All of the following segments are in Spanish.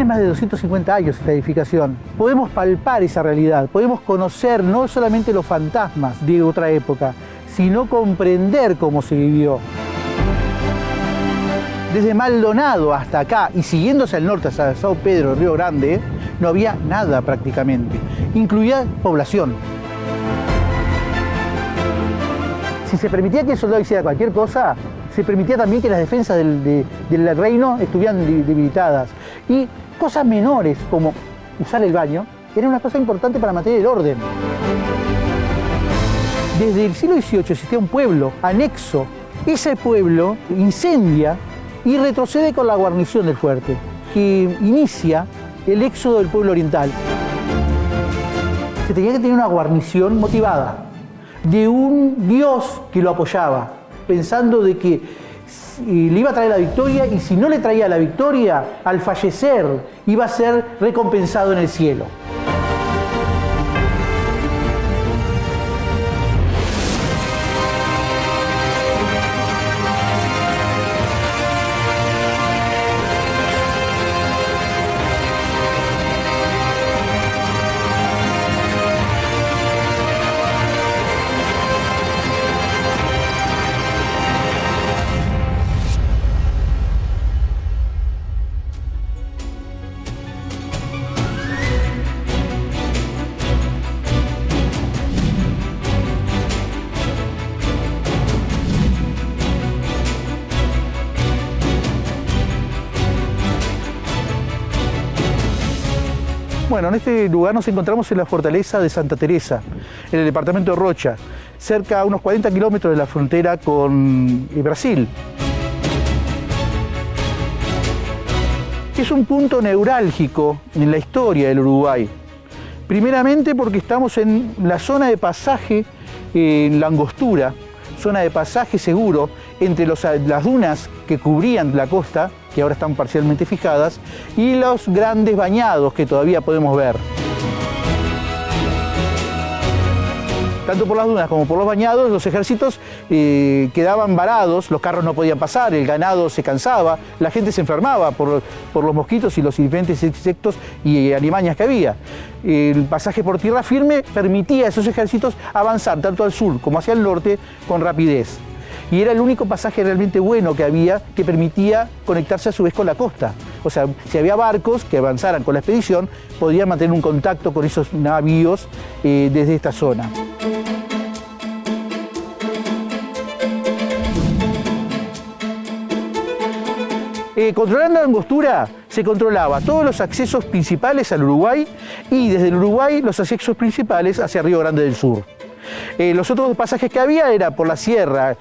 Tiene más de 250 años esta edificación. Podemos palpar esa realidad, podemos conocer no solamente los fantasmas de otra época, sino comprender cómo se vivió. Desde Maldonado hasta acá y siguiéndose al norte hasta São Pedro, Río Grande, no había nada prácticamente, incluida población. Si se permitía que el soldado hiciera cualquier cosa, se permitía también que las defensas del reino estuvieran debilitadas. Y cosas menores como usar el baño era una cosa importante para mantener el orden. Desde el siglo XVIII existía un pueblo anexo. Ese pueblo incendia y retrocede con la guarnición del fuerte, que inicia el éxodo del pueblo oriental. Se tenía que tener una guarnición motivada, de un dios que lo apoyaba, pensando de que le iba a traer la victoria y si no le traía la victoria, al fallecer iba a ser recompensado en el cielo. Bueno, en este lugar nos encontramos en la fortaleza de Santa Teresa, en el departamento de Rocha, cerca a unos 40 kilómetros de la frontera con Brasil. Es un punto neurálgico en la historia del Uruguay. Primeramente porque estamos en la zona de pasaje, en la angostura, zona de pasaje seguro entre las dunas que cubrían la costa, que ahora están parcialmente fijadas, y los grandes bañados que todavía podemos ver. Tanto por las dunas como por los bañados, los ejércitos quedaban varados, los carros no podían pasar, el ganado se cansaba, la gente se enfermaba por los mosquitos y los diferentes insectos y alimañas que había. El pasaje por tierra firme permitía a esos ejércitos avanzar tanto al sur como hacia el norte con rapidez. Y era el único pasaje realmente bueno que había que permitía conectarse a su vez con la costa. O sea, si había barcos que avanzaran con la expedición, podían mantener un contacto con esos navíos desde esta zona. Controlando la angostura, se controlaba todos los accesos principales al Uruguay y desde el Uruguay los accesos principales hacia Río Grande del Sur. Los otros pasajes que había era por la sierra,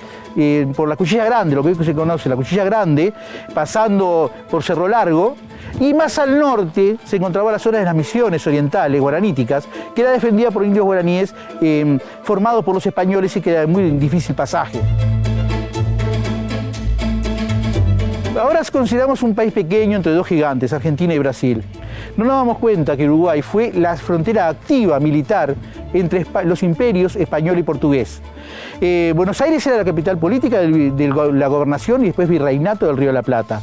por la Cuchilla Grande, lo que hoy se conoce, la Cuchilla Grande, pasando por Cerro Largo, y más al norte se encontraba la zona de las misiones orientales, guaraníticas, que era defendida por indios guaraníes formados por los españoles y que era muy difícil pasaje. Ahora consideramos un país pequeño entre dos gigantes, Argentina y Brasil. No nos damos cuenta que Uruguay fue la frontera activa militar entre los imperios español y portugués. Buenos Aires era la capital política de la gobernación y después virreinato del Río de la Plata.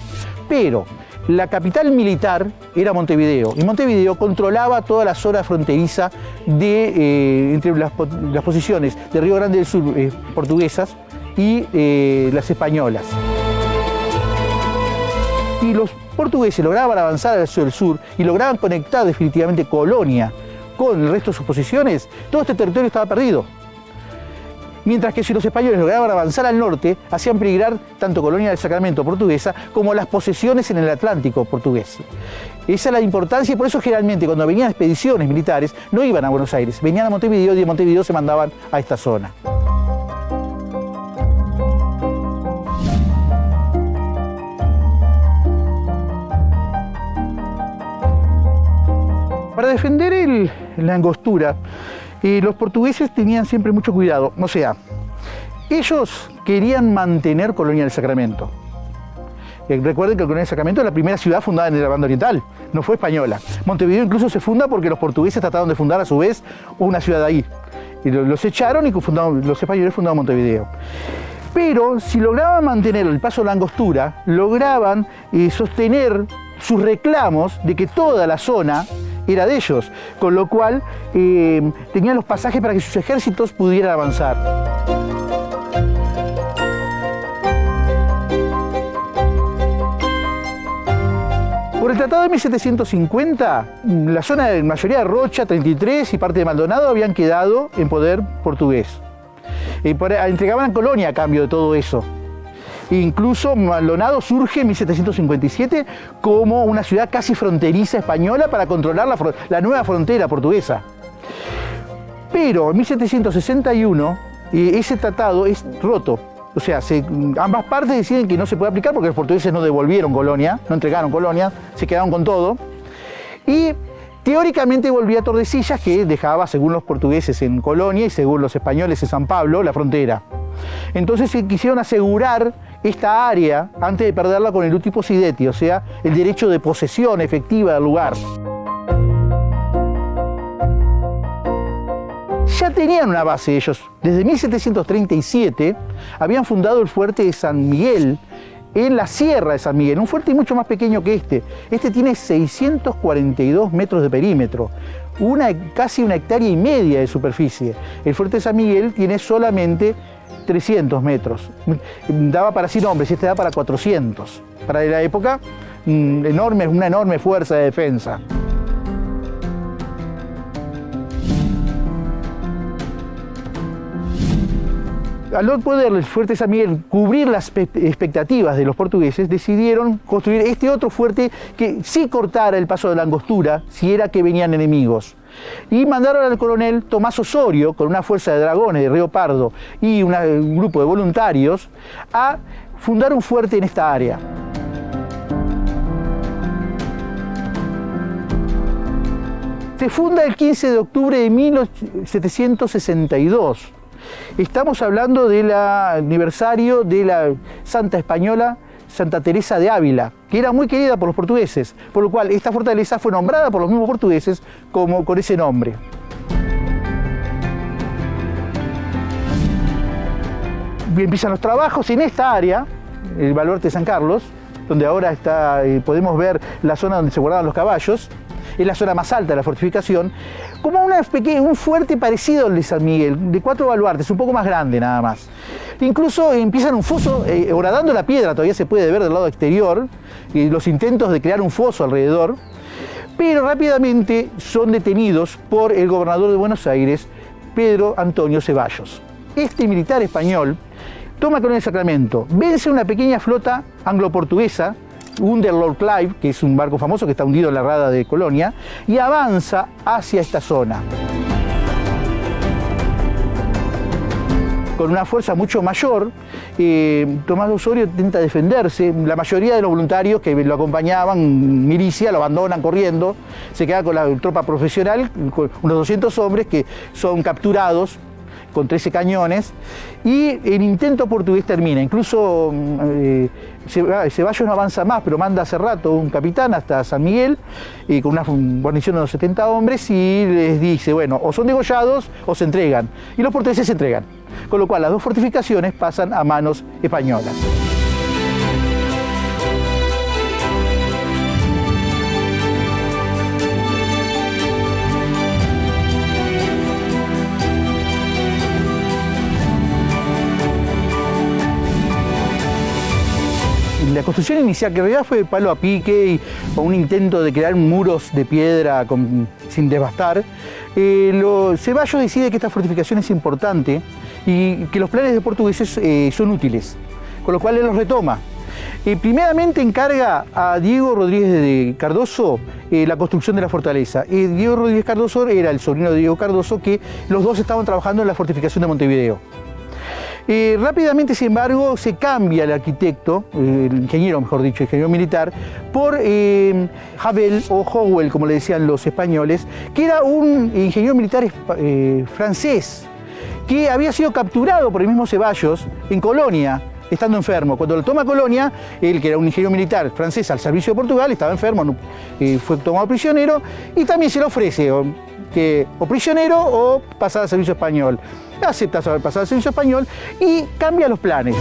Pero la capital militar era Montevideo y Montevideo controlaba toda la zona fronteriza entre las posiciones de Río Grande del Sur portuguesas y las españolas. Y los portugueses lograban avanzar hacia el sur y lograban conectar definitivamente Colonia con el resto de sus posiciones, todo este territorio estaba perdido. Mientras que si los españoles lograban avanzar al norte, hacían peligrar tanto Colonia del Sacramento portuguesa como las posesiones en el Atlántico portugués. Esa es la importancia y por eso generalmente cuando venían expediciones militares no iban a Buenos Aires, venían a Montevideo y de Montevideo se mandaban a esta zona. Para defender la angostura, los portugueses tenían siempre mucho cuidado. O sea, ellos querían mantener Colonia del Sacramento. Recuerden que Colonia del Sacramento es la primera ciudad fundada en la banda oriental, no fue española. Montevideo incluso se funda porque los portugueses trataron de fundar a su vez una ciudad ahí. Y los echaron y los españoles fundaron Montevideo. Pero si lograban mantener el paso de la angostura, lograban sostener sus reclamos de que toda la zona era de ellos, con lo cual tenían los pasajes para que sus ejércitos pudieran avanzar. Por el Tratado de 1750, la zona de mayoría de Rocha, 33 y parte de Maldonado habían quedado en poder portugués. Entregaban Colonia a cambio de todo eso. Incluso Maldonado surge en 1757 como una ciudad casi fronteriza española para controlar la nueva frontera portuguesa. Pero en 1761 ese tratado es roto. O sea, ambas partes deciden que no se puede aplicar porque los portugueses no devolvieron Colonia, no entregaron Colonia, se quedaron con todo. Y teóricamente volvía a Tordesillas, que dejaba, según los portugueses, en Colonia y según los españoles en San Pablo, la frontera. Entonces quisieron asegurar esta área antes de perderla con el uti possidetis, o sea, el derecho de posesión efectiva del lugar. Ya tenían una base ellos. Desde 1737 habían fundado el fuerte de San Miguel, en la Sierra de San Miguel, un fuerte mucho más pequeño que este. Este tiene 642 metros de perímetro, casi 1,5 hectáreas de superficie. El fuerte de San Miguel tiene solamente 300 metros. Daba para 100 hombres y este da para 400. Para la época, una enorme fuerza de defensa. Al no poder el fuerte de San Miguel cubrir las expectativas de los portugueses, decidieron construir este otro fuerte que sí cortara el paso de la Angostura si era que venían enemigos. Y mandaron al coronel Tomás Osorio, con una fuerza de dragones de Río Pardo y un grupo de voluntarios, a fundar un fuerte en esta área. Se funda el 15 de octubre de 1762. Estamos hablando del aniversario de la santa española Santa Teresa de Ávila, que era muy querida por los portugueses, por lo cual esta fortaleza fue nombrada por los mismos portugueses con ese nombre. Empiezan los trabajos en esta área, el baluarte de San Carlos, donde ahora podemos ver la zona donde se guardaban los caballos. Es la zona más alta de la fortificación, como un fuerte parecido al de San Miguel, de 4 baluartes, un poco más grande nada más. Incluso empiezan un foso, horadando la piedra, todavía se puede ver del lado exterior, los intentos de crear un foso alrededor, pero rápidamente son detenidos por el gobernador de Buenos Aires, Pedro Antonio Ceballos. Este militar español toma Colonia del Sacramento, vence una pequeña flota anglo-portuguesa, hunde Lord Clive, que es un barco famoso que está hundido en la rada de Colonia, y avanza hacia esta zona. Con una fuerza mucho mayor, Tomás de Osorio intenta defenderse. La mayoría de los voluntarios que lo acompañaban, milicia, lo abandonan corriendo, se queda con la tropa profesional, con unos 200 hombres que son capturados con 13 cañones, y el intento portugués termina. Incluso Ceballos no avanza más, pero manda hace rato un capitán hasta San Miguel con una guarnición de unos 70 hombres y les dice, bueno, o son degollados o se entregan. Y los portugueses se entregan, con lo cual las dos fortificaciones pasan a manos españolas. La construcción inicial, que en realidad fue de palo a pique y con un intento de crear muros de piedra sin devastar, Ceballos decide que esta fortificación es importante y que los planes de portugueses son útiles, con lo cual él los retoma. Primeramente encarga a Diego Rodríguez de Cardoso la construcción de la fortaleza. Diego Rodríguez Cardoso era el sobrino de Diego Cardoso, que los dos estaban trabajando en la fortificación de Montevideo. Rápidamente, sin embargo, se cambia el arquitecto, el ingeniero, mejor dicho, ingeniero militar, por Havel o Howell, como le decían los españoles, que era un ingeniero militar francés, que había sido capturado por el mismo Ceballos en Colonia, estando enfermo. Cuando lo toma Colonia, él, que era un ingeniero militar francés al servicio de Portugal, estaba enfermo, fue tomado prisionero, y también se le ofrece o prisionero o pasar al servicio español. Acepta pasar al servicio español y cambia los planes.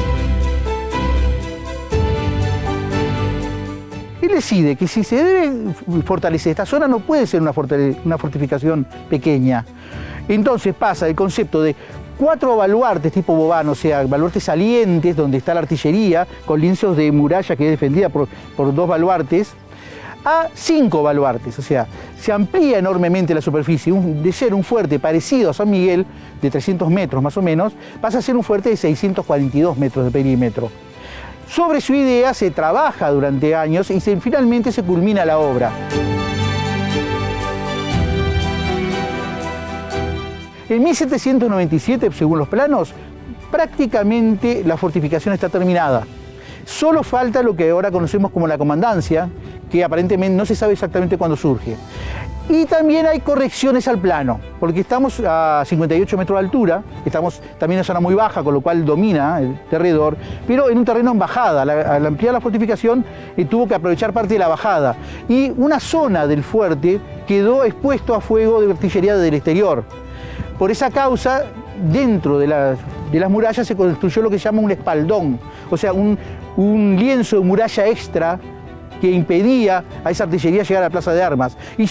Él decide que si se debe fortalecer esta zona, no puede ser una fortificación pequeña. Entonces pasa el concepto de 4 baluartes tipo Vauban, o sea, baluartes salientes, donde está la artillería, con lienzos de muralla que es defendida por 2 baluartes, a 5 baluartes, o sea, se amplía enormemente la superficie. De ser un fuerte parecido a San Miguel, de 300 metros más o menos, pasa a ser un fuerte de 642 metros de perímetro. Sobre su idea se trabaja durante años y finalmente se culmina la obra. En 1797, según los planos, prácticamente la fortificación está terminada. Solo falta lo que ahora conocemos como la comandancia, que aparentemente no se sabe exactamente cuándo surge. Y también hay correcciones al plano, porque estamos a 58 metros de altura, estamos también en una zona muy baja, con lo cual domina el alrededor, pero en un terreno en bajada. Al ampliar la fortificación tuvo que aprovechar parte de la bajada. Y una zona del fuerte quedó expuesto a fuego de artillería del exterior. Por esa causa, dentro de las murallas se construyó lo que se llama un espaldón, o sea, un lienzo de muralla extra que impedía a esa artillería llegar a la plaza de armas. Y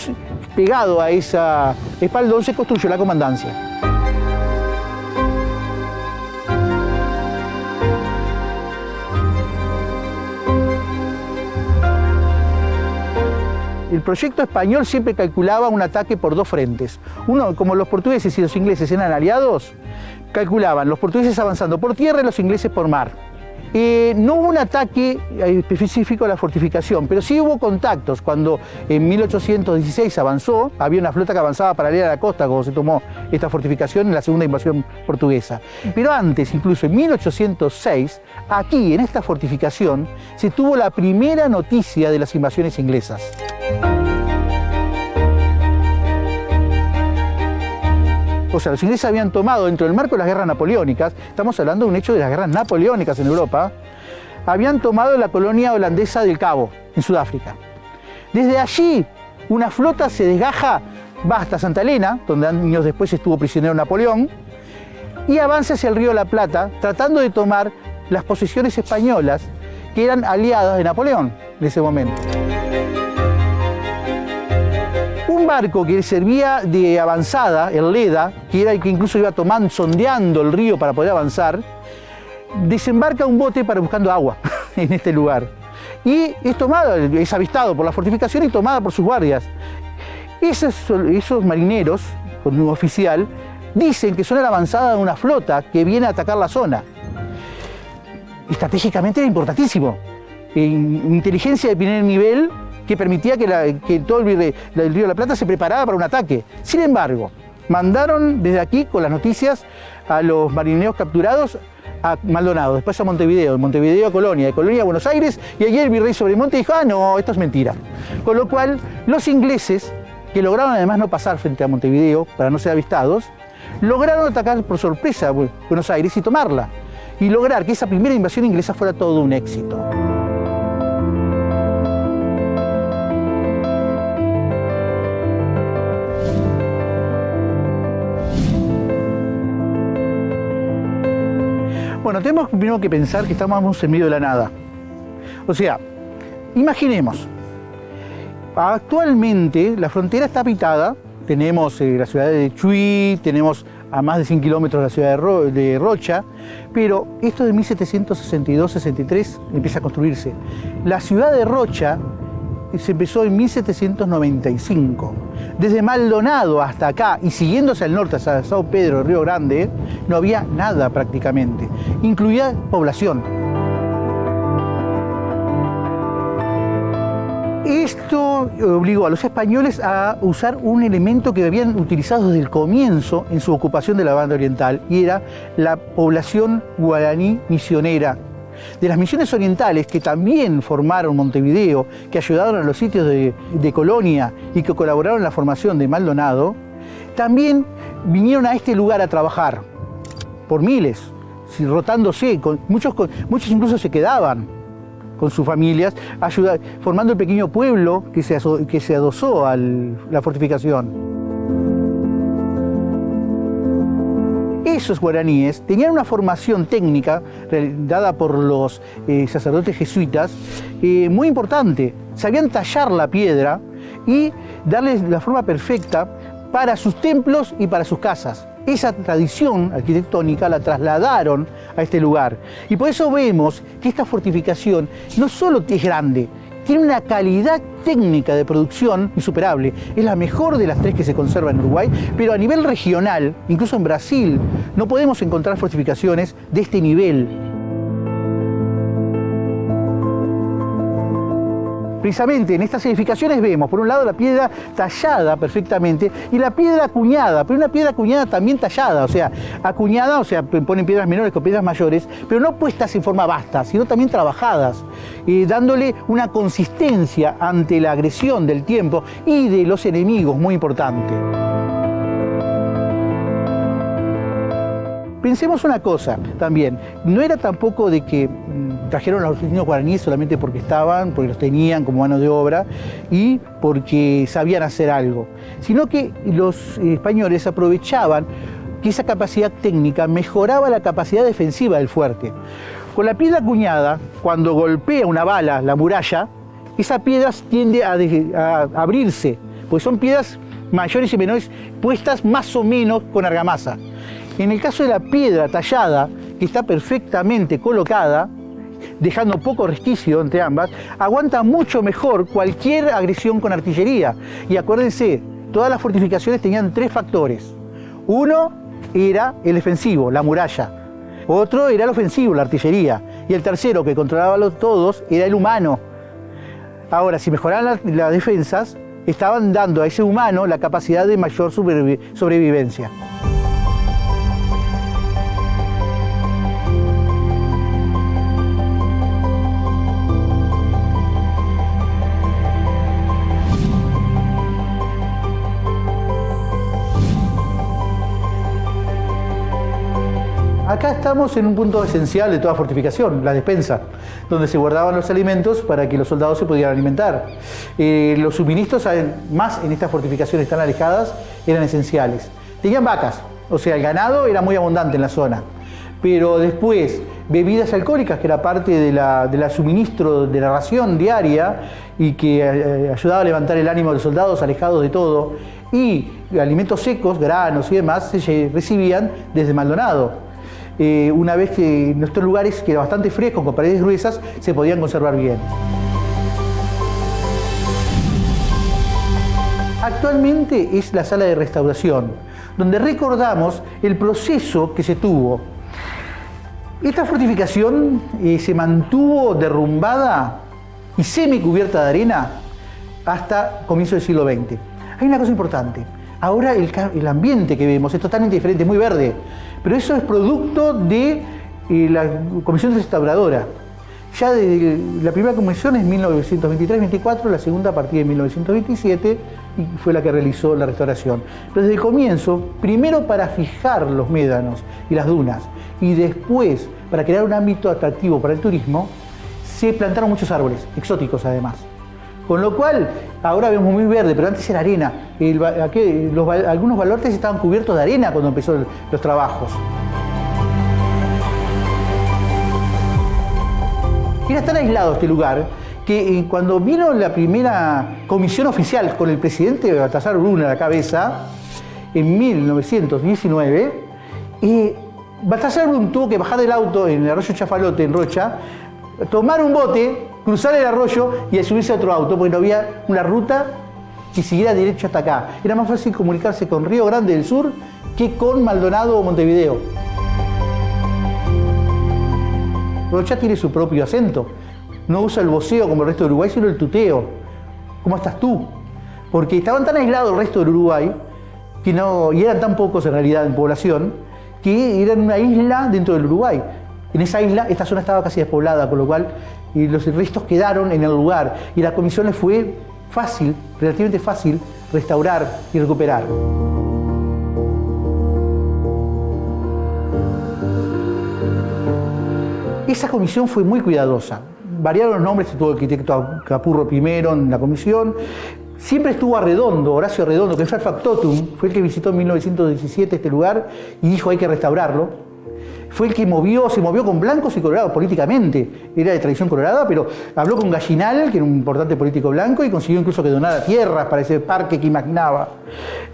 pegado a ese espaldón se construyó la comandancia. El proyecto español siempre calculaba un ataque por 2 frentes. Uno, como los portugueses y los ingleses eran aliados, calculaban los portugueses avanzando por tierra y los ingleses por mar. No hubo un ataque específico a la fortificación, pero sí hubo contactos. Cuando en 1816 avanzó, había una flota que avanzaba paralela a la costa cuando se tomó esta fortificación en la segunda invasión portuguesa. Pero antes, incluso en 1806, aquí en esta fortificación se tuvo la primera noticia de las invasiones inglesas. O sea, los ingleses habían tomado, dentro del marco de las guerras napoleónicas, estamos hablando de un hecho de las guerras napoleónicas en Europa, habían tomado la colonia holandesa del Cabo, en Sudáfrica. Desde allí, una flota se desgaja, va hasta Santa Elena, donde años después estuvo prisionero Napoleón, y avanza hacia el río de la Plata, tratando de tomar las posesiones españolas que eran aliadas de Napoleón en ese momento. Un barco que servía de avanzada, el Leda, que era el que incluso iba tomando, sondeando el río para poder avanzar, desembarca un bote para buscando agua en este lugar. Y es avistado por la fortificación y tomada por sus guardias. Esos marineros, con un oficial, dicen que son la avanzada de una flota que viene a atacar la zona. Estratégicamente era importantísimo. Inteligencia de primer nivel, que permitía que todo el río de la Plata se preparara para un ataque. Sin embargo, mandaron desde aquí con las noticias a los marineros capturados a Maldonado, después a Montevideo, de Montevideo a Colonia, de Colonia a Buenos Aires, y allí el virrey Sobremonte dijo, no, esto es mentira. Con lo cual, los ingleses, que lograron además no pasar frente a Montevideo para no ser avistados, lograron atacar por sorpresa a Buenos Aires y tomarla, y lograr que esa primera invasión inglesa fuera todo un éxito. Bueno, tenemos primero que pensar que estamos en medio de la nada. O sea, imaginemos, actualmente la frontera está habitada, tenemos la ciudad de Chuy, tenemos a más de 100 kilómetros la ciudad de Rocha, pero esto de 1762-63 empieza a construirse. La ciudad de Rocha se empezó en 1795. Desde Maldonado hasta acá y siguiéndose al norte hasta Sao Pedro, Río Grande, no había nada prácticamente, incluida población. Esto obligó a los españoles a usar un elemento que habían utilizado desde el comienzo en su ocupación de la banda oriental, y era la población guaraní misionera. De las misiones orientales, que también formaron Montevideo, que ayudaron a los sitios de Colonia y que colaboraron en la formación de Maldonado, también vinieron a este lugar a trabajar, por miles, rotándose, muchos incluso se quedaban con sus familias, formando el pequeño pueblo que se adosó a la fortificación. esos guaraníes tenían una formación técnica dada por los sacerdotes jesuitas muy importante. Sabían tallar la piedra y darles la forma perfecta para sus templos y para sus casas. Esa tradición arquitectónica la trasladaron a este lugar. Y por eso vemos que esta fortificación no solo es grande, tiene una calidad técnica de producción insuperable. Es la mejor de las tres que se conserva en Uruguay, pero a nivel regional, incluso en Brasil, no podemos encontrar fortificaciones de este nivel. Precisamente en estas edificaciones vemos, por un lado, la piedra tallada perfectamente y la piedra acuñada, pero una piedra acuñada también tallada, acuñada, ponen piedras menores con piedras mayores, pero no puestas en forma vasta, sino también trabajadas, dándole una consistencia ante la agresión del tiempo y de los enemigos muy importante. Pensemos una cosa también, no era tampoco de que trajeron a los niños guaraníes solamente porque los tenían como mano de obra y porque sabían hacer algo, sino que los españoles aprovechaban que esa capacidad técnica mejoraba la capacidad defensiva del fuerte. Con la piedra acuñada, cuando golpea una bala la muralla, esa piedra tiende a abrirse, porque son piedras mayores y menores puestas más o menos con argamasa. En el caso de la piedra tallada, que está perfectamente colocada, dejando poco resquicio entre ambas, aguanta mucho mejor cualquier agresión con artillería. Y acuérdense, todas las fortificaciones tenían tres factores. Uno era el defensivo, la muralla. Otro era el ofensivo, la artillería. Y el tercero, que controlaba todos, era el humano. Ahora, si mejoraban las defensas, estaban dando a ese humano la capacidad de mayor sobrevivencia. Acá estamos en un punto esencial de toda fortificación, la despensa, donde se guardaban los alimentos para que los soldados se pudieran alimentar. Los suministros, más en estas fortificaciones tan alejadas, eran esenciales. Tenían vacas, el ganado era muy abundante en la zona, pero después bebidas alcohólicas, que era parte de la suministro de la ración diaria y que ayudaba a levantar el ánimo de los soldados alejados de todo, y alimentos secos, granos y demás, se recibían desde Maldonado. Una vez que en estos lugares, que eran bastante frescos, con paredes gruesas, se podían conservar bien. Actualmente es la sala de restauración, donde recordamos el proceso que se tuvo. Esta fortificación se mantuvo derrumbada y semicubierta de arena hasta comienzo del siglo XX. Hay una cosa importante. Ahora el ambiente que vemos es totalmente diferente, es muy verde, pero eso es producto de la comisión restauradora. Ya la primera comisión es 1923-24, la segunda a partir de 1927 y fue la que realizó la restauración. Pero desde el comienzo, primero para fijar los médanos y las dunas y después para crear un ámbito atractivo para el turismo, se plantaron muchos árboles, exóticos además. Con lo cual, ahora vemos muy verde, pero antes era arena. Algunos baluartes estaban cubiertos de arena cuando empezó los trabajos. Era tan aislado este lugar que cuando vino la primera comisión oficial con el presidente Baltasar Brum a la cabeza, en 1919, Baltasar Brum tuvo que bajar del auto en el arroyo Chafalote, en Rocha, tomar un bote, cruzar el arroyo y subirse a otro auto, porque no había una ruta que siguiera derecho hasta acá. Era más fácil comunicarse con Río Grande del Sur que con Maldonado o Montevideo. Rocha tiene su propio acento. No usa el voceo como el resto de Uruguay, sino el tuteo. ¿Cómo estás tú? Porque estaban tan aislados el resto del Uruguay, y eran tan pocos en realidad en población, que eran una isla dentro del Uruguay. En esa isla, esta zona estaba casi despoblada, con lo cual los restos quedaron en el lugar. Y la comisión les fue fácil, relativamente fácil, restaurar y recuperar. Esa comisión fue muy cuidadosa. Variaron los nombres, estuvo el arquitecto Capurro primero en la comisión, siempre estuvo Arredondo, Horacio Arredondo, que fue el factotum, fue el que visitó en 1917 este lugar y dijo hay que restaurarlo. Fue el que se movió con blancos y colorados políticamente. Era de tradición colorada, pero habló con Gallinal, que era un importante político blanco, y consiguió incluso que donara tierras para ese parque que imaginaba.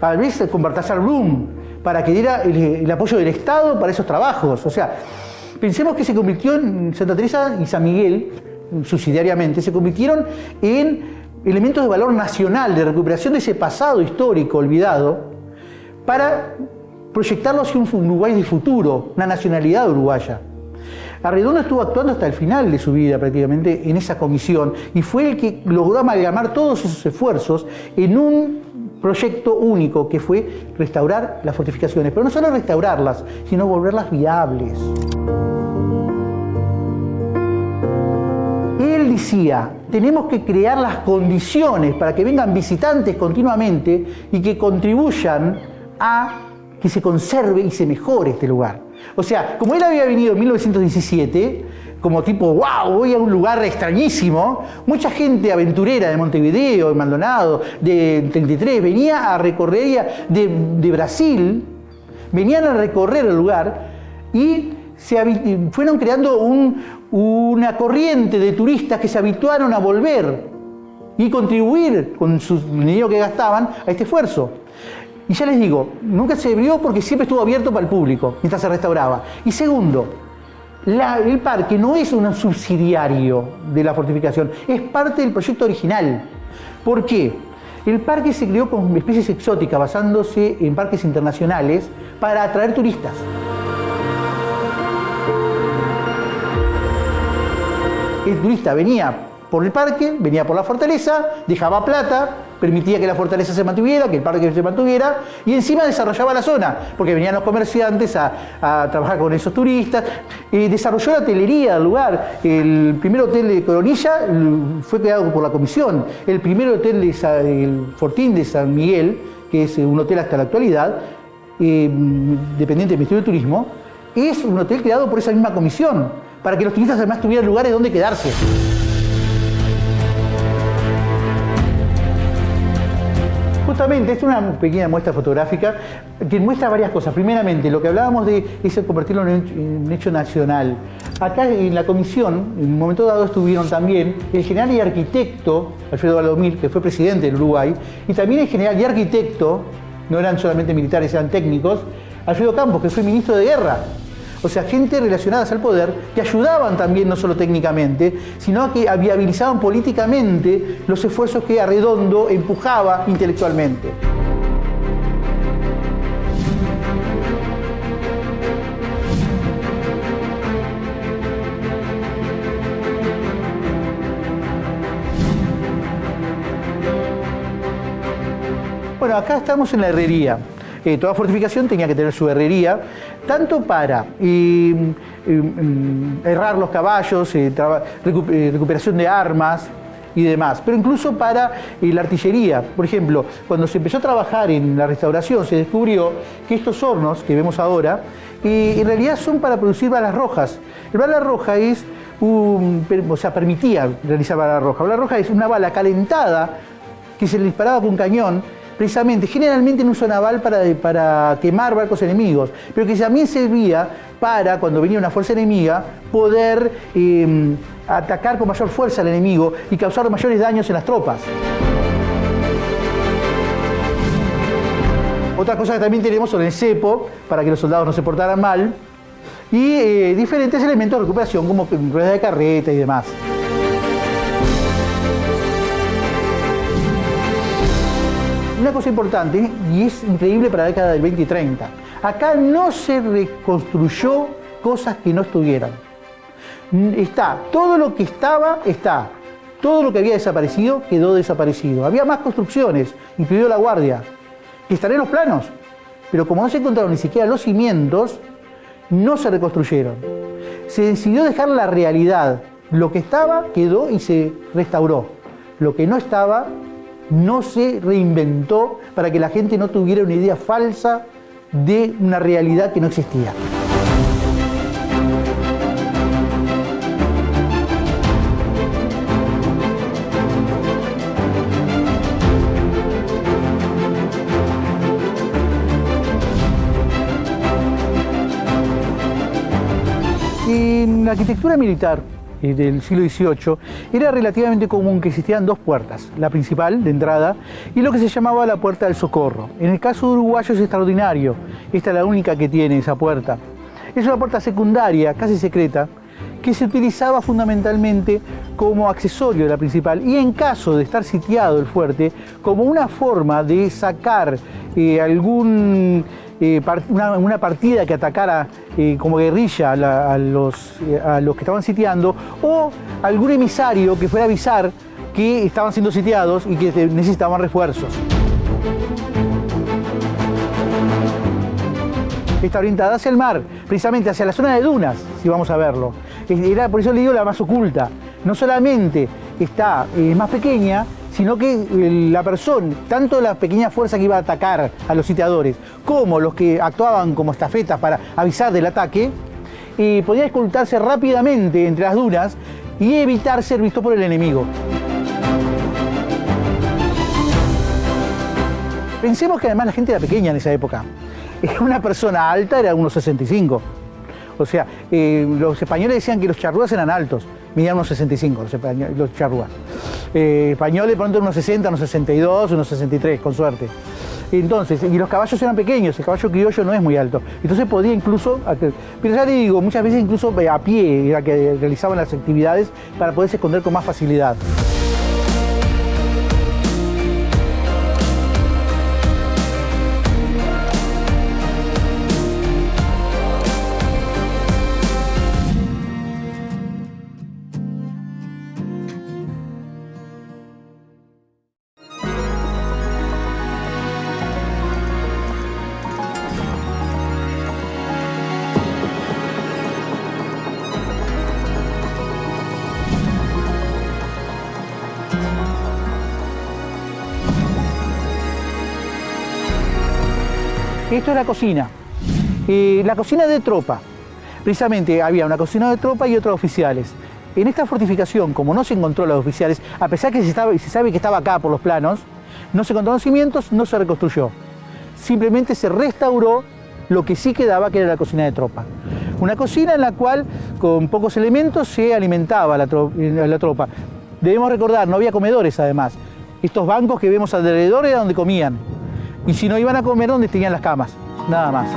A veces con Baltasar Brum, para que diera el apoyo del Estado para esos trabajos. O sea, pensemos que se convirtió en Santa Teresa y San Miguel, subsidiariamente, se convirtieron en elementos de valor nacional, de recuperación de ese pasado histórico olvidado, para proyectarlo hacia un Uruguay de futuro, una nacionalidad uruguaya. Arredondo estuvo actuando hasta el final de su vida prácticamente en esa comisión y fue el que logró amalgamar todos esos esfuerzos en un proyecto único que fue restaurar las fortificaciones, pero no solo restaurarlas, sino volverlas viables. Él decía, tenemos que crear las condiciones para que vengan visitantes continuamente y que contribuyan a que se conserve y se mejore este lugar. O sea, como él había venido en 1917, como tipo, wow, voy a un lugar extrañísimo, mucha gente aventurera de Montevideo, de Maldonado, de 33, venía a recorrer de Brasil, venían a recorrer el lugar y fueron creando una corriente de turistas que se habituaron a volver y contribuir con su dinero que gastaban a este esfuerzo. Y ya les digo, nunca se abrió porque siempre estuvo abierto para el público mientras se restauraba. Y segundo, el parque no es un subsidiario de la fortificación, es parte del proyecto original. ¿Por qué? El parque se creó con especies exóticas, basándose en parques internacionales para atraer turistas. El turista venía por el parque, venía por la fortaleza, dejaba plata, permitía que la fortaleza se mantuviera, que el parque se mantuviera, y encima desarrollaba la zona, porque venían los comerciantes a trabajar con esos turistas. Desarrolló la hotelería del lugar. El primer hotel de Coronilla fue creado por la comisión. El primer hotel, el Fortín de San Miguel, que es un hotel hasta la actualidad, dependiente del Ministerio de Turismo, es un hotel creado por esa misma comisión, para que los turistas además tuvieran lugares donde quedarse. Justamente, esta es una pequeña muestra fotográfica que muestra varias cosas. Primeramente, lo que hablábamos de es convertirlo en un hecho nacional. Acá en la comisión, en un momento dado, estuvieron también el general y arquitecto Alfredo Valdomir, que fue presidente del Uruguay, y también el general y arquitecto, no eran solamente militares, eran técnicos, Alfredo Campos, que fue ministro de Guerra. O sea, gente relacionada al poder que ayudaban también no solo técnicamente, sino que viabilizaban políticamente los esfuerzos que Arredondo empujaba intelectualmente. Bueno, acá estamos en la herrería. Toda fortificación tenía que tener su herrería, tanto para herrar los caballos, recuperación de armas y demás, pero incluso para la artillería. Por ejemplo, cuando se empezó a trabajar en la restauración, se descubrió que estos hornos que vemos ahora, en realidad son para producir balas rojas. El bala roja es, permitía realizar bala roja. Bala roja es una bala calentada que se le disparaba con un cañón, precisamente, generalmente en uso naval para quemar barcos enemigos, pero que también servía para, cuando venía una fuerza enemiga, poder atacar con mayor fuerza al enemigo y causar mayores daños en las tropas. Otra cosa que también tenemos son el cepo, para que los soldados no se portaran mal, y diferentes elementos de recuperación, como ruedas de carreta y demás. Una cosa importante, y es increíble para la década del 20 y 30, acá no se reconstruyó cosas que no estuvieran. Está, todo lo que estaba, está. Todo lo que había desaparecido, quedó desaparecido. Había más construcciones, incluido la guardia, que están en los planos, pero como no se encontraron ni siquiera los cimientos, no se reconstruyeron. Se decidió dejar la realidad. Lo que estaba, quedó y se restauró. Lo que no estaba, no se reinventó para que la gente no tuviera una idea falsa de una realidad que no existía. la arquitectura militar del siglo XVIII era relativamente común que existieran dos puertas, la principal de entrada y lo que se llamaba la puerta del socorro. En el caso uruguayo es extraordinario, esta es la única que tiene esa puerta. Es una puerta secundaria, casi secreta, que se utilizaba fundamentalmente como accesorio de la principal y en caso de estar sitiado el fuerte, como una forma de sacar una partida que atacara como guerrilla a los que estaban sitiando, o algún emisario que fuera a avisar que estaban siendo sitiados y que necesitaban refuerzos. Está orientada hacia el mar, precisamente hacia la zona de dunas, si vamos a verlo. Era, por eso le digo, la más oculta. No solamente está más pequeña, sino que la persona, tanto la pequeña fuerza que iba a atacar a los sitiadores, como los que actuaban como estafetas para avisar del ataque, podía ocultarse rápidamente entre las dunas y evitar ser visto por el enemigo. Pensemos que además la gente era pequeña en esa época. Una persona alta era 1,65. O sea, los españoles decían que los charrúas eran altos, medían 1,65 los charrúas. Españoles de pronto 1,60, 1,62, 1,63, con suerte. Entonces, y los caballos eran pequeños, el caballo criollo no es muy alto. Entonces podía incluso, pero ya le digo, muchas veces incluso a pie era que realizaban las actividades para poderse esconder con más facilidad. Esto es la cocina. La cocina de tropa. Precisamente había una cocina de tropa y otra de oficiales. En esta fortificación, como no se encontró los oficiales, a pesar que se sabe que estaba acá por los planos, no se encontraron cimientos, no se reconstruyó. Simplemente se restauró lo que sí quedaba, que era la cocina de tropa. Una cocina en la cual, con pocos elementos, se alimentaba la tropa. Debemos recordar, no había comedores además. Estos bancos que vemos alrededor era donde comían. Y si no iban a comer, donde tenían las camas, nada más.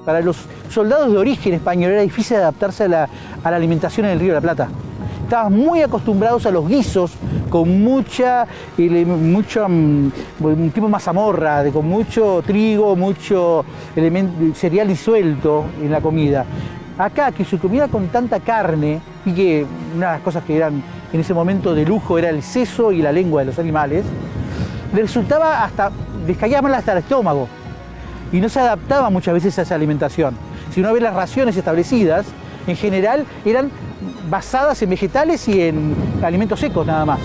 Para los soldados de origen español era difícil adaptarse a la alimentación en el Río de la Plata. Estaban muy acostumbrados a los guisos, con un tipo mazamorra, con mucho trigo, mucho cereal disuelto en la comida. Acá, que se comía con tanta carne, y que una de las cosas que eran en ese momento de lujo era el seso y la lengua de los animales, le resultaba les caía mal hasta el estómago y no se adaptaba muchas veces a esa alimentación. Si uno ve las raciones establecidas, en general eran basadas en vegetales y en alimentos secos nada más.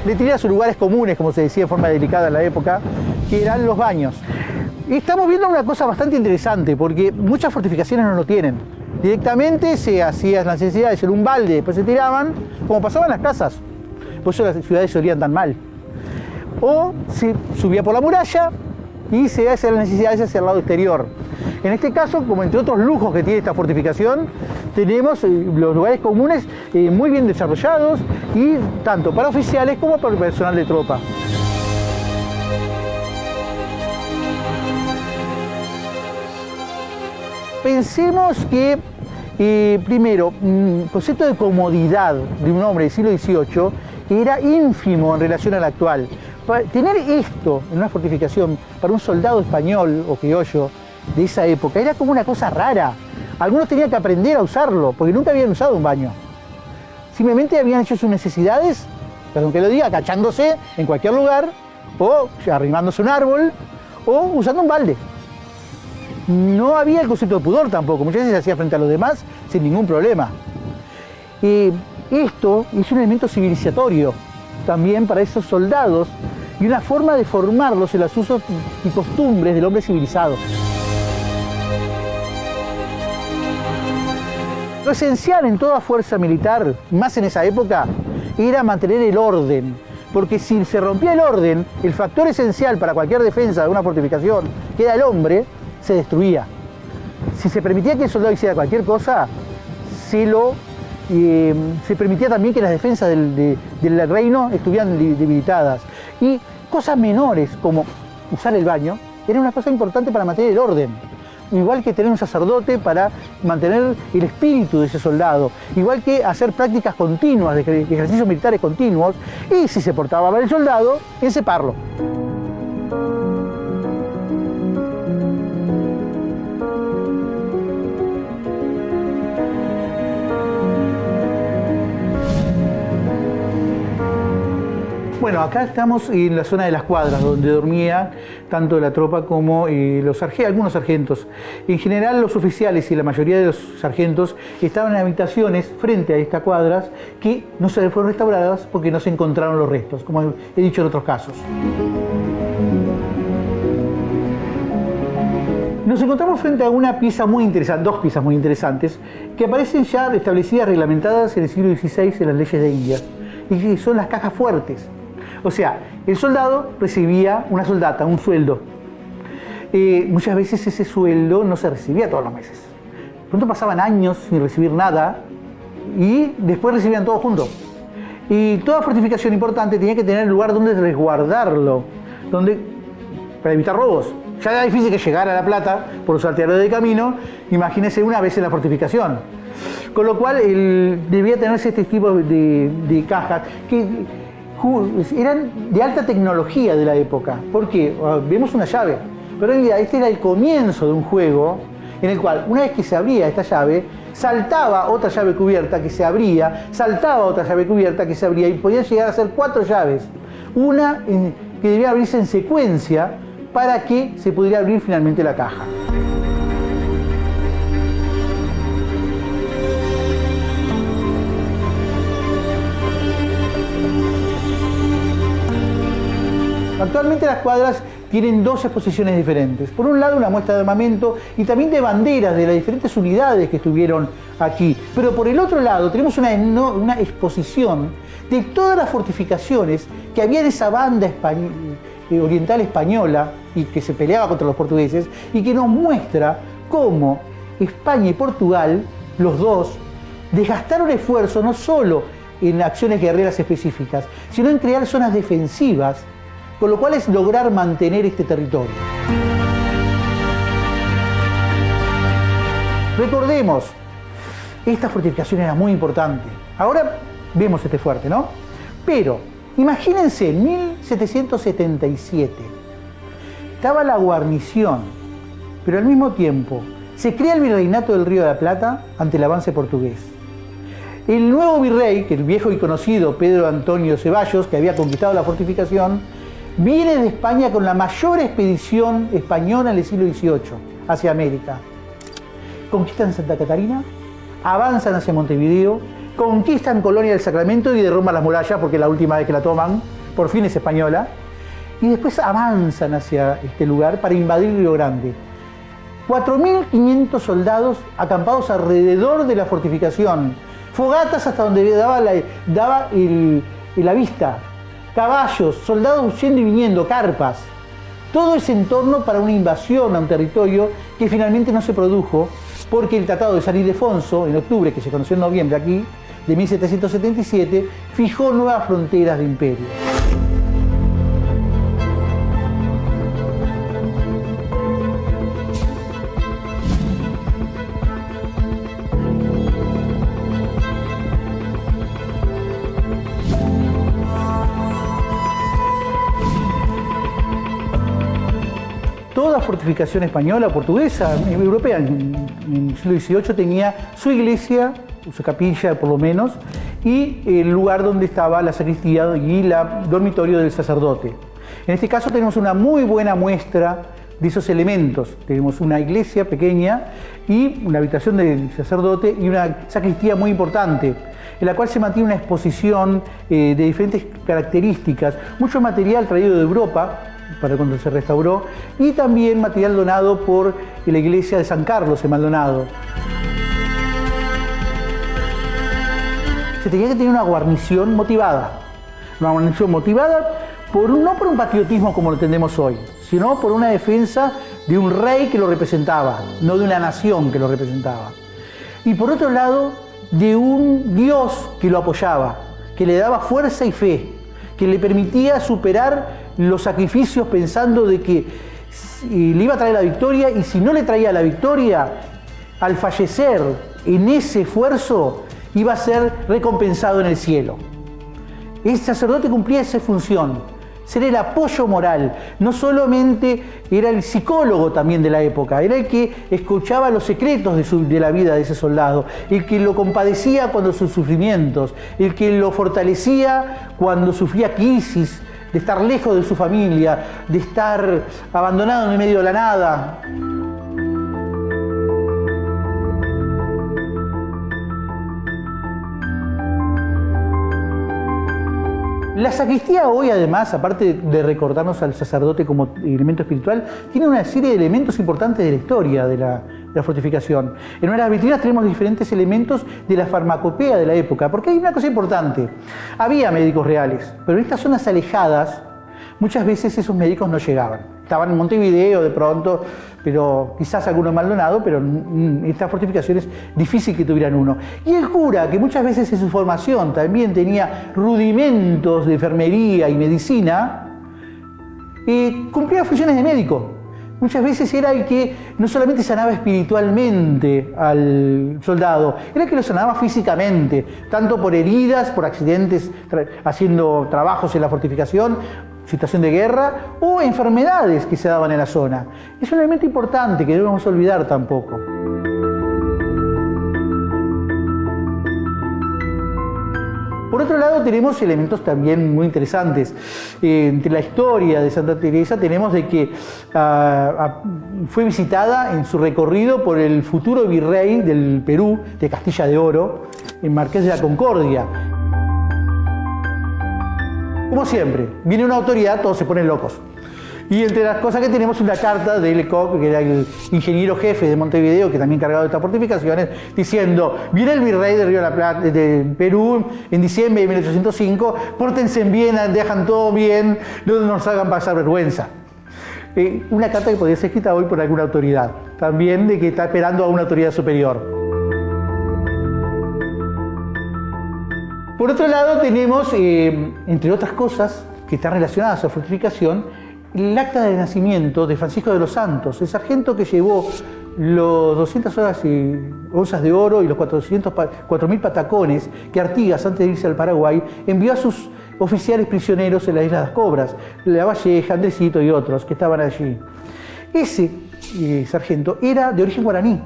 Le tiré a sus lugares comunes, como se decía de forma delicada en la época, que eran los baños. Y estamos viendo una cosa bastante interesante, porque muchas fortificaciones no lo tienen. Directamente se hacían las necesidades en un balde, después se tiraban, como pasaban en las casas. Por eso las ciudades se olían tan mal. O se subía por la muralla y se hacían las necesidades hacia el lado exterior. En este caso, como entre otros lujos que tiene esta fortificación, tenemos los lugares comunes muy bien desarrollados, y tanto para oficiales como para el personal de tropa. Pensemos que, primero, el concepto de comodidad de un hombre del siglo XVIII era ínfimo en relación al actual. Tener esto en una fortificación para un soldado español o criollo de esa época era como una cosa rara. Algunos tenían que aprender a usarlo, porque nunca habían usado un baño. Simplemente habían hecho sus necesidades, perdón que lo diga, agachándose en cualquier lugar, o arrimándose a un árbol, o usando un balde. No había el concepto de pudor tampoco, muchas veces se hacía frente a los demás sin ningún problema. Esto es un elemento civilizatorio también para esos soldados y una forma de formarlos en los usos y costumbres del hombre civilizado. Lo esencial en toda fuerza militar, más en esa época, era mantener el orden. Porque si se rompía el orden, el factor esencial para cualquier defensa de una fortificación, que era el hombre, se destruía. Si se permitía que el soldado hiciera cualquier cosa, se permitía también que las defensas del reino estuvieran debilitadas. Y cosas menores como usar el baño era una cosa importante para mantener el orden. Igual que tener un sacerdote para mantener el espíritu de ese soldado, igual que hacer prácticas continuas, de ejercicios militares continuos, y si se portaba mal el soldado, enceparlo. Bueno, acá estamos en la zona de las cuadras, donde dormía tanto la tropa como algunos sargentos. En general, los oficiales y la mayoría de los sargentos estaban en habitaciones frente a estas cuadras que no se fueron restauradas porque no se encontraron los restos, como he dicho en otros casos. Nos encontramos frente a una pieza muy interesante, dos piezas muy interesantes, que aparecen ya establecidas, reglamentadas en el siglo XVI en las leyes de Indias, y que son las cajas fuertes. O sea, el soldado recibía una soldata, un sueldo. Muchas veces ese sueldo no se recibía todos los meses. Pronto pasaban años sin recibir nada y después recibían todo junto. Y toda fortificación importante tenía que tener lugar donde resguardarlo, para evitar robos. Ya era difícil que llegara la plata por los salteadores de camino, imagínense una vez en la fortificación. Con lo cual debía tenerse este tipo de cajas que eran de alta tecnología de la época, porque vemos una llave, pero en realidad este era el comienzo de un juego en el cual una vez que se abría esta llave, saltaba otra llave cubierta que se abría, saltaba otra llave cubierta que se abría y podían llegar a ser 4 llaves, una que debía abrirse en secuencia para que se pudiera abrir finalmente la caja. Actualmente las cuadras tienen dos exposiciones diferentes. Por un lado, una muestra de armamento y también de banderas de las diferentes unidades que estuvieron aquí. Pero por el otro lado, tenemos una exposición de todas las fortificaciones que había en esa banda oriental española y que se peleaba contra los portugueses y que nos muestra cómo España y Portugal, los dos, desgastaron esfuerzo no solo en acciones guerreras específicas, sino en crear zonas defensivas, con lo cual es lograr mantener este territorio. Recordemos, esta fortificación era muy importante. Ahora vemos este fuerte, ¿no? Pero imagínense, en 1777 estaba la guarnición, pero al mismo tiempo se crea el virreinato del Río de la Plata ante el avance portugués. El nuevo virrey, que el viejo y conocido Pedro Antonio Ceballos, que había conquistado la fortificación, viene de España con la mayor expedición española en el siglo XVIII hacia América. Conquistan Santa Catarina, avanzan hacia Montevideo, conquistan Colonia del Sacramento y derrumban las murallas porque la última vez que la toman, por fin es española, y después avanzan hacia este lugar para invadir Río Grande. 4.500 soldados acampados alrededor de la fortificación, fogatas hasta donde daba la vista, caballos, soldados yendo y viniendo, carpas. Todo ese entorno para una invasión a un territorio que finalmente no se produjo porque el Tratado de San Ildefonso, en octubre, que se conoció en noviembre aquí, de 1777, fijó nuevas fronteras de imperio. Toda fortificación española, portuguesa, europea, en el siglo XVIII tenía su iglesia, su capilla por lo menos, y el lugar donde estaba la sacristía y el dormitorio del sacerdote. En este caso tenemos una muy buena muestra de esos elementos. Tenemos una iglesia pequeña y una habitación del sacerdote y una sacristía muy importante, en la cual se mantiene una exposición de diferentes características, mucho material traído de Europa, para cuando se restauró, y también material donado por la iglesia de San Carlos en Maldonado. se tenía que tener una guarnición motivada. Una guarnición motivada no por un patriotismo como lo entendemos hoy, sino por una defensa de un rey que lo representaba, no de una nación que lo representaba. Y por otro lado, de un Dios que lo apoyaba, que le daba fuerza y fe, que le permitía superar los sacrificios pensando de que le iba a traer la victoria, y si no le traía la victoria, al fallecer en ese esfuerzo iba a ser recompensado en el cielo. El sacerdote cumplía esa función, ser el apoyo moral. No solamente era el psicólogo también de la época, era el que escuchaba los secretos de la vida de ese soldado, el que lo compadecía cuando sus sufrimientos, el que lo fortalecía cuando sufría crisis, de estar lejos de su familia, de estar abandonado en el medio de la nada. La sacristía hoy, además, aparte de recordarnos al sacerdote como elemento espiritual, tiene una serie de elementos importantes de la historia de la fortificación. En una de las vitrinas tenemos diferentes elementos de la farmacopea de la época, porque hay una cosa importante. Había médicos reales, pero en estas zonas alejadas, muchas veces esos médicos no llegaban. Estaban en Montevideo de pronto, pero quizás alguno en Maldonado, pero en estas fortificaciones difícil que tuvieran uno. Y el cura, que muchas veces en su formación también tenía rudimentos de enfermería y medicina, cumplía funciones de médico. Muchas veces era el que no solamente sanaba espiritualmente al soldado, era el que lo sanaba físicamente, tanto por heridas, por accidentes, haciendo trabajos en la fortificación, situación de guerra o enfermedades que se daban en la zona. Es un elemento importante que no debemos olvidar tampoco. Por otro lado, tenemos elementos también muy interesantes. Entre la historia de Santa Teresa tenemos de que fue visitada en su recorrido por el futuro virrey del Perú, de Castilla de Oro, el Marqués de la Concordia. Como siempre, viene una autoridad, todos se ponen locos. Y entre las cosas que tenemos una carta de Lecoq, que era el ingeniero jefe de Montevideo, que también encargado de estas fortificaciones, diciendo: viene el virrey de Río de la Plata, de Perú, en diciembre de 1805, pórtense bien, dejan todo bien, no nos hagan pasar vergüenza. Una carta que podría ser escrita hoy por alguna autoridad, también de que está esperando a una autoridad superior. Por otro lado tenemos, entre otras cosas que están relacionadas a la fortificación, el acta de nacimiento de Francisco de los Santos, el sargento que llevó los 200 onzas de oro y los 4.000 patacones que Artigas, antes de irse al Paraguay, envió a sus oficiales prisioneros en la isla de las Cobras, Lavalleja, Andresito y otros que estaban allí. Ese sargento era de origen guaraní.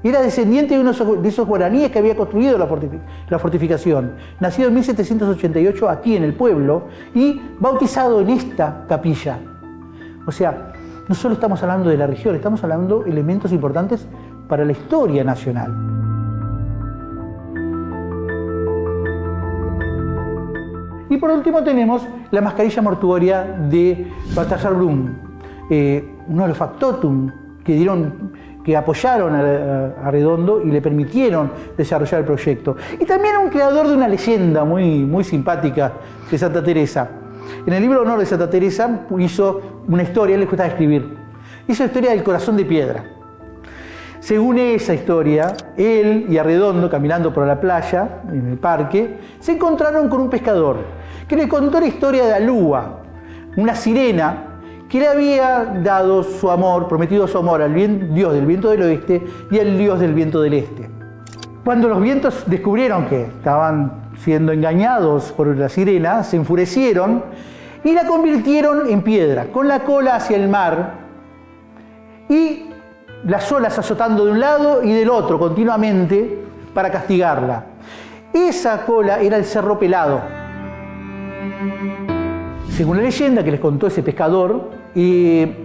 Era descendiente de esos guaraníes que había construido la fortificación. Nacido en 1788 aquí en el pueblo y bautizado en esta capilla. O sea, no solo estamos hablando de la región, estamos hablando de elementos importantes para la historia nacional. Y por último tenemos la mascarilla mortuoria de Baltasar Brum, uno de los factotum que apoyaron a Redondo y le permitieron desarrollar el proyecto. Y también un creador de una leyenda muy simpática de Santa Teresa. En el libro Honor de Santa Teresa hizo una historia, le gustaba escribir. Hizo la historia del corazón de piedra. Según esa historia, él y Arredondo, caminando por la playa, en el parque, se encontraron con un pescador que le contó la historia de Alúa, una sirena que le había dado su amor, prometido su amor al dios del viento del oeste y al dios del viento del este. Cuando los vientos descubrieron que estaban siendo engañados por la sirena, se enfurecieron y la convirtieron en piedra, con la cola hacia el mar y las olas azotando de un lado y del otro continuamente para castigarla. Esa cola era el Cerro Pelado. Según la leyenda que les contó ese pescador,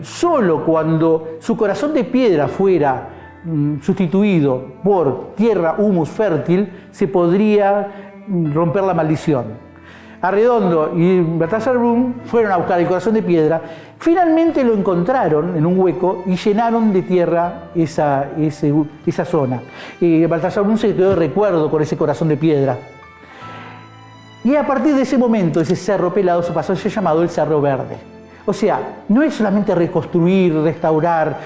solo cuando su corazón de piedra fuera sustituido por tierra, humus fértil, se podría romper la maldición. Arredondo y Baltasar Brum fueron a buscar el corazón de piedra, finalmente lo encontraron en un hueco y llenaron de tierra esa zona. Baltasar Brum se quedó de recuerdo con ese corazón de piedra. Y a partir de ese momento, ese Cerro Pelado se pasó a ser llamado el Cerro Verde. O sea, no es solamente reconstruir, restaurar,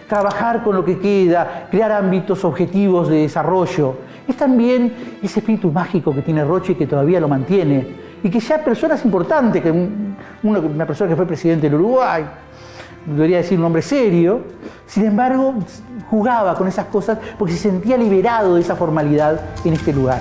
trabajar con lo que queda, crear ámbitos objetivos de desarrollo. Es también ese espíritu mágico que tiene Rocha y que todavía lo mantiene. Y que ya personas importantes, una persona que fue presidente del Uruguay, debería decir un hombre serio, sin embargo, jugaba con esas cosas porque se sentía liberado de esa formalidad en este lugar.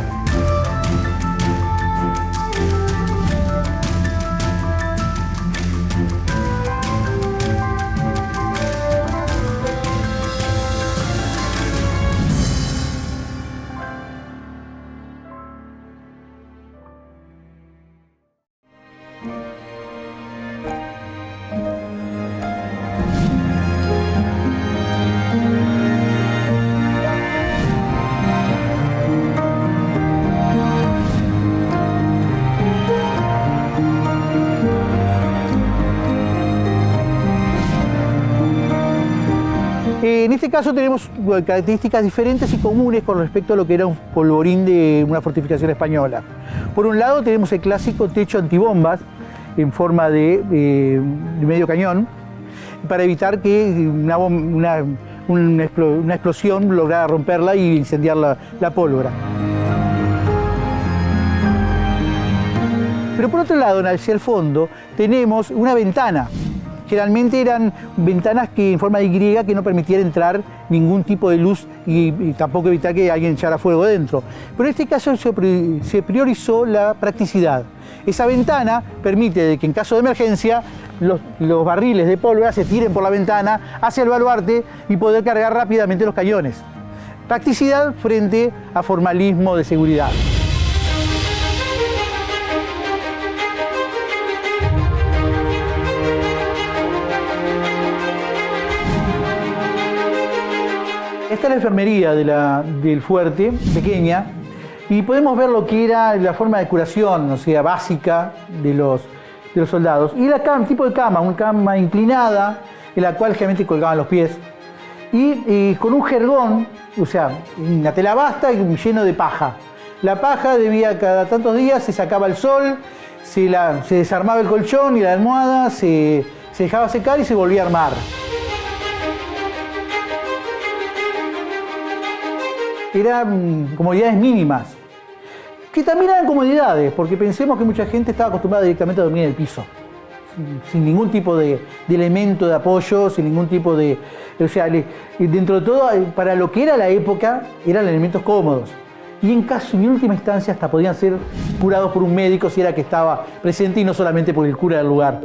En este caso tenemos características diferentes y comunes con respecto a lo que era un polvorín de una fortificación española. Por un lado tenemos el clásico techo antibombas en forma de medio cañón, para evitar que una explosión lograra romperla y incendiar la pólvora. Pero por otro lado, hacia el fondo, tenemos una ventana. Generalmente eran ventanas en forma de Y que no permitieran entrar ningún tipo de luz y tampoco evitar que alguien echara fuego dentro. Pero en este caso se priorizó la practicidad. Esa ventana permite que en caso de emergencia los barriles de pólvora se tiren por la ventana hacia el baluarte y poder cargar rápidamente los cañones. Practicidad frente a formalismo de seguridad. Esta es la enfermería del fuerte, pequeña, y podemos ver lo que era la forma de curación, o sea, básica de los soldados. Y el tipo de cama, una cama inclinada, en la cual generalmente colgaban los pies, y con un jergón, o sea, una tela basta lleno de paja. La paja cada tantos días se sacaba al sol, se desarmaba el colchón y la almohada, se dejaba secar y se volvía a armar. Eran comodidades mínimas, que también eran comodidades, porque pensemos que mucha gente estaba acostumbrada directamente a dormir en el piso, sin ningún tipo de elemento de apoyo, sin ningún tipo de... O sea, dentro de todo, para lo que era la época, eran elementos cómodos. Y en última instancia, hasta podían ser curados por un médico si era que estaba presente y no solamente por el cura del lugar.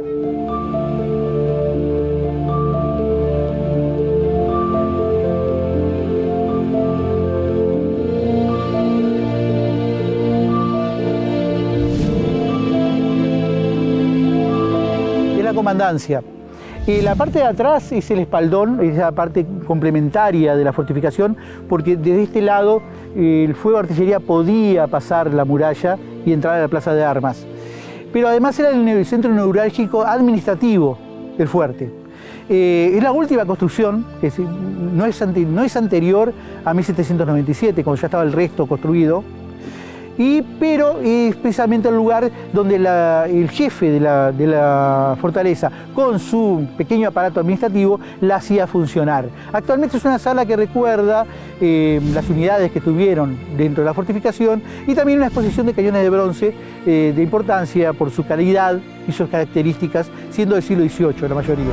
Comandancia. La parte de atrás es el espaldón, es la parte complementaria de la fortificación, porque desde este lado el fuego de artillería podía pasar la muralla y entrar a la plaza de armas. Pero además era el centro neurálgico administrativo del fuerte. Es la última construcción, no es anterior a 1797, cuando ya estaba el resto construido. Pero es precisamente el lugar donde el jefe de la fortaleza, con su pequeño aparato administrativo, la hacía funcionar. Actualmente es una sala que recuerda las unidades que tuvieron dentro de la fortificación y también una exposición de cañones de bronce de importancia por su calidad y sus características, siendo del siglo XVIII la mayoría.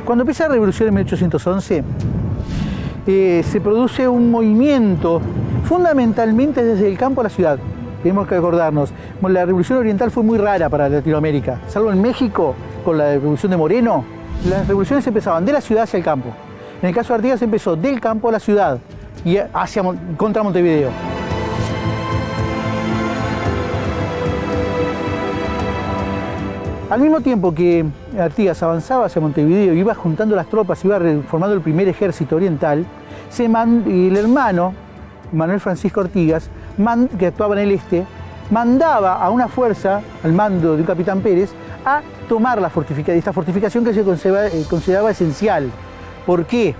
Cuando empieza la revolución en 1811, se produce un movimiento fundamentalmente desde el campo a la ciudad. Tenemos que acordarnos, la revolución oriental fue muy rara para Latinoamérica, salvo en México con la revolución de Moreno. Las revoluciones empezaban de la ciudad hacia el campo. En el caso de Artigas empezó del campo a la ciudad y contra Montevideo. Al mismo tiempo que Artigas avanzaba hacia Montevideo, iba juntando las tropas, iba formando el primer ejército oriental, el hermano, Manuel Francisco Artigas, que actuaba en el este, mandaba a una fuerza, al mando de un capitán Pérez, a tomar esta fortificación que se consideraba esencial. ¿Por qué?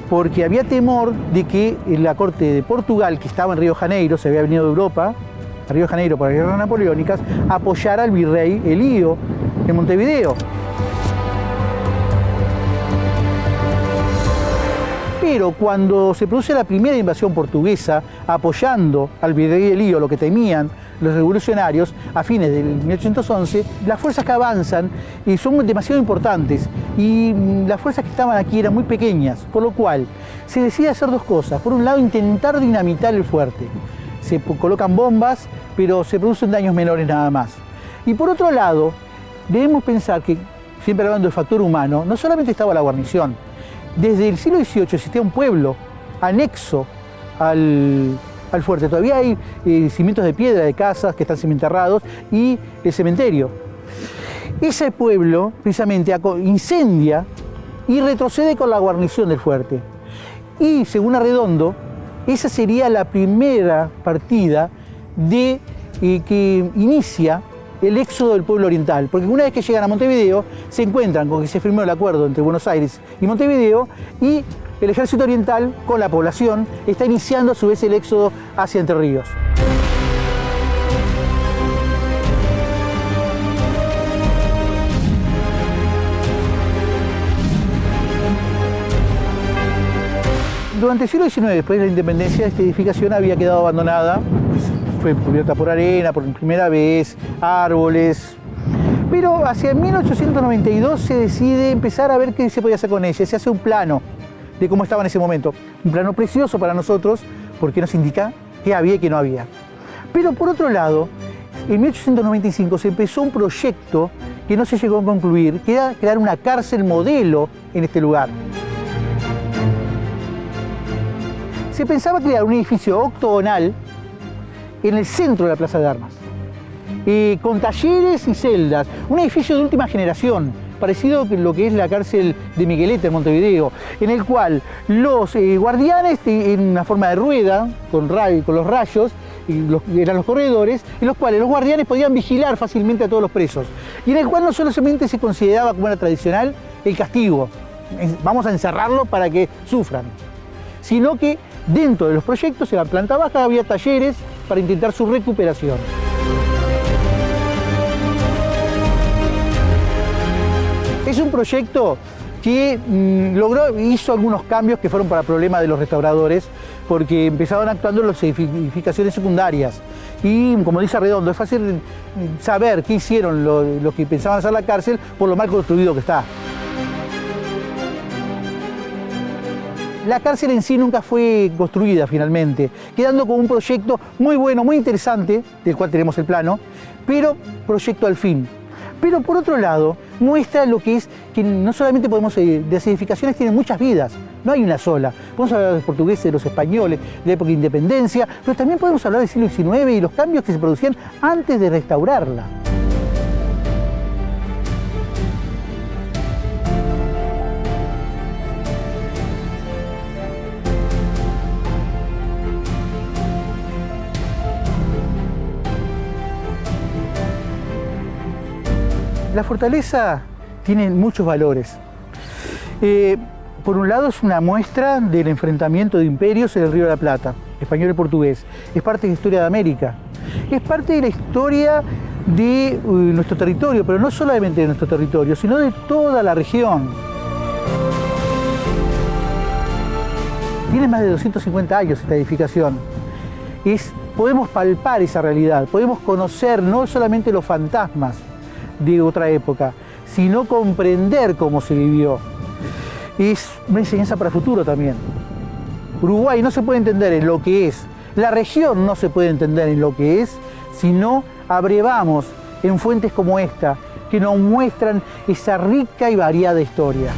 Porque había temor de que la corte de Portugal, que estaba en Río de Janeiro, se había venido de Europa, a Río de Janeiro por las guerras napoleónicas, apoyara al virrey Elío en Montevideo. Pero cuando se produce la primera invasión portuguesa, apoyando al virrey Elío, lo que temían los revolucionarios, a fines del 1811, las fuerzas que avanzan son demasiado importantes y las fuerzas que estaban aquí eran muy pequeñas, por lo cual se decide hacer dos cosas. Por un lado, intentar dinamitar el fuerte. Se colocan bombas, pero se producen daños menores nada más. Y por otro lado, debemos pensar que, siempre hablando del factor humano, no solamente estaba la guarnición. Desde el siglo XVIII existía un pueblo anexo al fuerte. Todavía hay cimientos de piedra de casas que están cementerrados y el cementerio. Ese pueblo precisamente incendia y retrocede con la guarnición del fuerte. Y según Arredondo, esa sería la primera partida que inicia el éxodo del pueblo oriental, porque una vez que llegan a Montevideo se encuentran con que se firmó el acuerdo entre Buenos Aires y Montevideo y el ejército oriental con la población está iniciando a su vez el éxodo hacia Entre Ríos. Durante el siglo XIX, después de la independencia, esta edificación había quedado abandonada. Fue cubierta por arena por primera vez, árboles. Pero hacia 1892 se decide empezar a ver qué se podía hacer con ella. Se hace un plano de cómo estaba en ese momento. Un plano precioso para nosotros porque nos indica qué había y qué no había. Pero por otro lado, en 1895 se empezó un proyecto que no se llegó a concluir, que era crear una cárcel modelo en este lugar. Se pensaba crear un edificio octogonal en el centro de la Plaza de Armas, con talleres y celdas, un edificio de última generación, parecido a lo que es la cárcel de Miguelete en Montevideo, en el cual los guardianes en una forma de rueda, con los rayos, eran los corredores, en los cuales los guardianes podían vigilar fácilmente a todos los presos, y en el cual no solamente se consideraba como era tradicional el castigo, vamos a encerrarlo para que sufran, sino que dentro de los proyectos, en la planta baja, había talleres para intentar su recuperación. Es un proyecto que hizo algunos cambios que fueron para problema de los restauradores, porque empezaron actuando en las edificaciones secundarias. Y como dice Arredondo, es fácil saber qué hicieron los que pensaban hacer la cárcel por lo mal construido que está. La cárcel en sí nunca fue construida finalmente, quedando como un proyecto muy bueno, muy interesante, del cual tenemos el plano, pero proyecto al fin. Pero por otro lado, muestra lo que es que no solamente podemos, las edificaciones tienen muchas vidas, no hay una sola. Podemos hablar de los portugueses, de los españoles, de la época de independencia, pero también podemos hablar del siglo XIX y los cambios que se producían antes de restaurarla. La fortaleza tiene muchos valores. Por un lado es una muestra del enfrentamiento de imperios en el Río de la Plata, español y portugués. Es parte de la historia de América. Es parte de la historia de nuestro territorio, pero no solamente de nuestro territorio, sino de toda la región. Tiene más de 250 años esta edificación. Podemos palpar esa realidad, podemos conocer no solamente los fantasmas de otra época, sino comprender cómo se vivió. Es una enseñanza para el futuro también. Uruguay no se puede entender en lo que es, la región no se puede entender en lo que es, si no abrevamos en fuentes como esta, que nos muestran esa rica y variada historia.